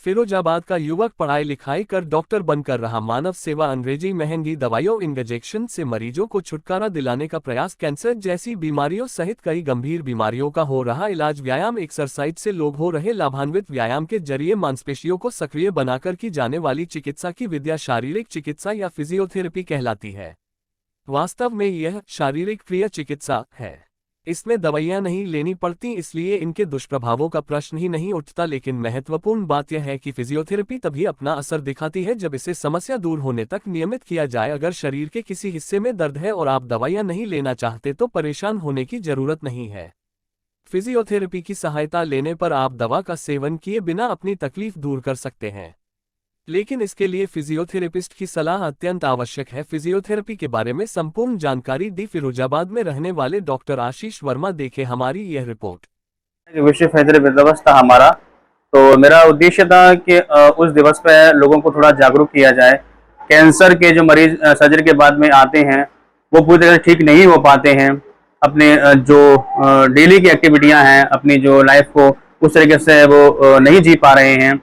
फिरोजाबाद का युवक पढ़ाई लिखाई कर डॉक्टर बनकर रहा मानव सेवा। अंग्रेजी महंगी दवाइयों इंजेक्शन से मरीजों को छुटकारा दिलाने का प्रयास। कैंसर जैसी बीमारियों सहित कई गंभीर बीमारियों का हो रहा इलाज। व्यायाम एक्सरसाइज से लोग हो रहे लाभान्वित। व्यायाम के जरिए मांसपेशियों को सक्रिय बनाकर की जाने वाली चिकित्सा की विद्या शारीरिक चिकित्सा या फिजियोथेरेपी कहलाती है। वास्तव में यह शारीरिक क्रिया चिकित्सा है। इसमें दवाइयां नहीं लेनी पड़ती, इसलिए इनके दुष्प्रभावों का प्रश्न ही नहीं उठता। लेकिन महत्वपूर्ण बात यह है कि फिजियोथेरेपी तभी अपना असर दिखाती है जब इसे समस्या दूर होने तक नियमित किया जाए। अगर शरीर के किसी हिस्से में दर्द है और आप दवाइयां नहीं लेना चाहते तो परेशान होने की जरूरत नहीं है। फिजियोथेरेपी की सहायता लेने पर आप दवा का सेवन किए बिना अपनी तकलीफ दूर कर सकते हैं, लेकिन इसके लिए फिजियोथेरेपिस्ट की सलाह अत्यंत आवश्यक है। फिजियोथेरेपी के बारे में संपूर्ण जानकारी दी फिरोजाबाद में रहने वाले डॉक्टर आशीष वर्मा। देखे हमारी यह रिपोर्ट। विश्व फिजियोथेरेपी दिवस था हमारा, तो मेरा उद्देश्य था कि उस दिवस पे लोगों को थोड़ा जागरूक किया जाए। कैंसर के जो मरीज सर्जरी के बाद में आते हैं वो पूरी तरह से ठीक नहीं हो पाते हैं। अपने जो डेली की एक्टिविटियां हैं, अपनी जो लाइफ को उस तरीके से वो नहीं जी पा रहे हैं।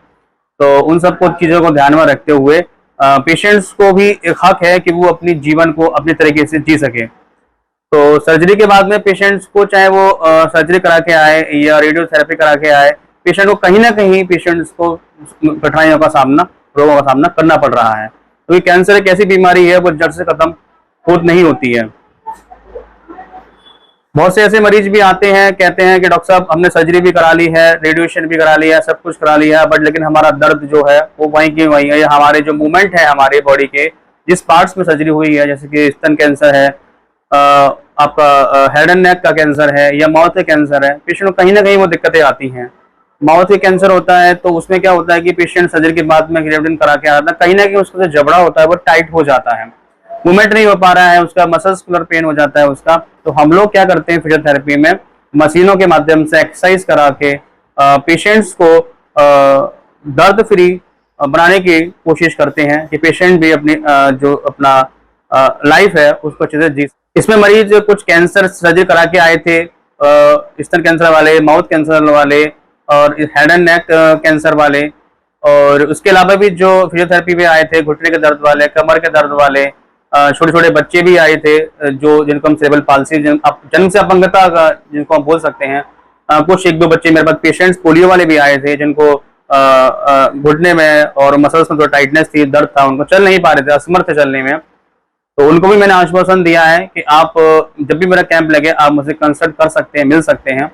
तो उन सब को चीज़ों को ध्यान में रखते हुए पेशेंट्स को भी एक हक है कि वो अपनी जीवन को अपने तरीके से जी सके। तो सर्जरी के बाद में पेशेंट्स को, चाहे वो सर्जरी करा के आए या रेडियोथेरेपी करा के आए, पेशेंट को कहीं ना कहीं पेशेंट्स को कठिनाइयों का सामना, रोगों का सामना करना पड़ रहा है। तो ये कैंसर एक ऐसी बीमारी है वो जड़ से खत्म खुद नहीं होती है। बहुत से ऐसे मरीज भी आते हैं, कहते हैं कि डॉक्टर साहब हमने सर्जरी भी करा ली है, रेडिएशन भी करा लिया है, सब कुछ करा लिया है, बट लेकिन हमारा दर्द जो है वो वहीं की वहीं है। हमारे जो मूवमेंट है हमारे बॉडी के जिस पार्ट्स में सर्जरी हुई है, जैसे कि स्तन कैंसर है, आपका हेड एंड नेक का कैंसर है या माउथ का कैंसर है, पेशेंट को कहीं ना कहीं वो दिक्कतें आती हैं। माउथ के कैंसर होता है तो उसमें क्या होता है कि पेशेंट सर्जरी के बाद में रेडिएशन करा के आता है, कहीं ना कहीं उसका जो जबड़ा होता है वो टाइट हो जाता है, मूवमेंट नहीं हो पा रहा है, उसका मसल्सकुलर पेन हो जाता है उसका। तो हम लोग क्या करते हैं फिजियोथेरेपी में, मशीनों के माध्यम से एक्सरसाइज करा के पेशेंट्स को दर्द फ्री बनाने की कोशिश करते हैं कि पेशेंट भी अपनी जो अपना लाइफ है उसको अच्छे से जी। इसमें मरीज कुछ कैंसर सर्जरी करा के आए थे, स्तन कैंसर वाले, माउथ कैंसर वाले और हेड एंड नेक कैंसर वाले, और उसके अलावा भी जो फिजियोथेरेपी में आए थे घुटने के दर्द वाले, कमर के दर्द वाले, छोटे छोटे बच्चे भी आए थे जो जिनको हम सेरेब्रल पाल्सी, जन्म से अपंगता का जिनको हम बोल सकते हैं। कुछ एक दो बच्चे मेरे पास पेशेंट्स पोलियो वाले भी आए थे जिनको घुटने में और मसल्स में थोड़ा टाइटनेस थी, दर्द था, उनको चल नहीं पा रहे थे, असमर्थ थे चलने में। तो उनको भी मैंने आश्वासन दिया है कि आप जब भी मेरा कैंप लगे आप मुझसे कंसल्ट कर सकते हैं, मिल सकते हैं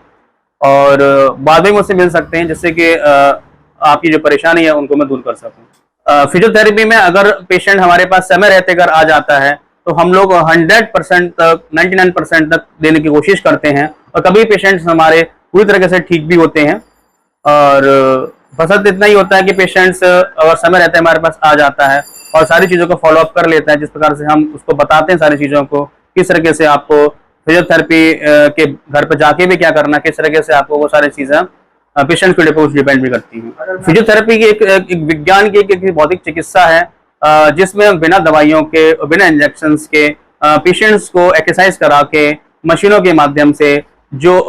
और बाद में मुझसे मिल सकते हैं, जिससे कि आपकी जो परेशानी है उनको मैं दूर कर सकूं। फिजियोथेरेपी में अगर पेशेंट हमारे पास समय रहते अगर आ जाता है तो हम लोग 100% तक, 99% तक देने की कोशिश करते हैं, और कभी पेशेंट्स हमारे पूरी तरीके से ठीक भी होते हैं। और बस इतना ही होता है कि पेशेंट्स अगर समय रहता है हमारे पास आ जाता है और सारी चीज़ों को फॉलोअप कर लेता है, जिस प्रकार से हम उसको बताते हैं सारी चीज़ों को, किस तरीके से आपको फिजियोथेरेपी के घर पर जाके भी क्या करना, किस तरीके से आपको वो सारी चीज़ें पेशेंट के ऊपर डिपेंड भी करती है। फिजियोथेरेपी की एक विज्ञान की एक भौतिक चिकित्सा है जिसमें बिना दवाइयों के, बिना इंजेक्शंस के पेशेंट्स को एक्सरसाइज करा के मशीनों के माध्यम से जो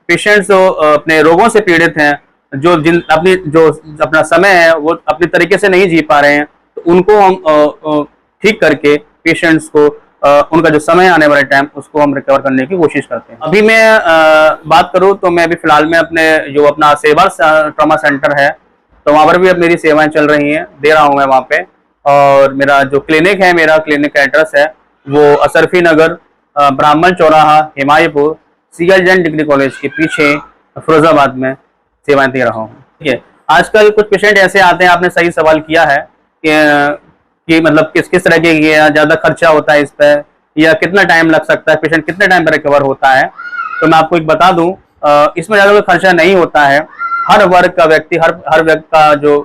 पेशेंट्स अपने रोगों से पीड़ित हैं, जो अपना समय है वो अपने तरीके से नहीं जी पा रहे हैं, तो उनको हम ठीक करके पेशेंट्स को उनका जो समय आने वाले टाइम उसको हम रिकवर करने की कोशिश करते हैं। अभी मैं बात करूं तो मैं अभी फिलहाल में अपना सेवा ट्रॉमा सेंटर है, तो वहाँ पर भी अब मेरी सेवाएं चल रही हैं, दे रहा हूँ मैं वहाँ पे। और मेरा जो क्लिनिक है, मेरा क्लिनिक का एड्रेस है वो असरफी नगर, ब्राह्मण चौराहा, हिमायतपुर, सीएल जैन डिग्री कॉलेज के पीछे, फिरोजाबाद में सेवाएं दे रहा हूँ। ठीक है, आजकल कुछ पेशेंट ऐसे आते हैं, आपने सही सवाल किया है कि मतलब किस तरह के ज़्यादा खर्चा होता है इस पर, या कितना टाइम लग सकता है, पेशेंट कितने टाइम पर रिकवर होता है। तो मैं आपको एक बता दूं, इसमें ज़्यादा कोई खर्चा नहीं होता है। हर वर्ग का व्यक्ति, हर व्यक्ति का जो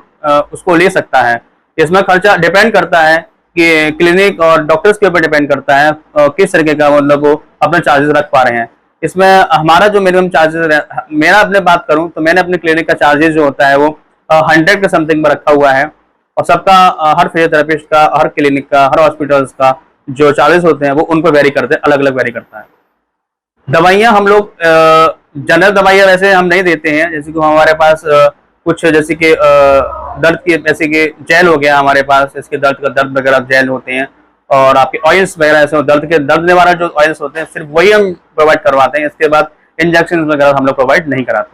उसको ले सकता है। इसमें खर्चा डिपेंड करता है कि क्लिनिक और डॉक्टर्स के ऊपर डिपेंड करता है किस तरीके का मतलब वो अपना चार्जेस रख पा रहे हैं। इसमें हमारा जो मिनिमम चार्जेस है, मेरा अपने बात करूँ तो मैंने अपने क्लिनिक का चार्जेस जो होता है वो 100 के समथिंग में रखा हुआ है, और सबका, हर फिजियोथेरेपिस्ट का, हर क्लिनिक का, हर हॉस्पिटल्स का जो चार्जेस होते हैं वो उन पर वेरी करते हैं, अलग अलग वेरी करता है। दवाइयाँ हम लोग जनरल दवाइयाँ वैसे हम नहीं देते हैं, जैसे कि हमारे पास कुछ जैसे कि दर्द के जैसे कि जेल हो गया हमारे पास, इसके दर्द वगैरह जेल होते हैं, और आपके ऑयल्स वगैरह ऐसे दर्द निवारक जो ऑयल्स होते हैं सिर्फ वही हम प्रोवाइड करवाते हैं। इसके बाद इंजेक्शन वगैरह हम लोग प्रोवाइड नहीं कराते हैं।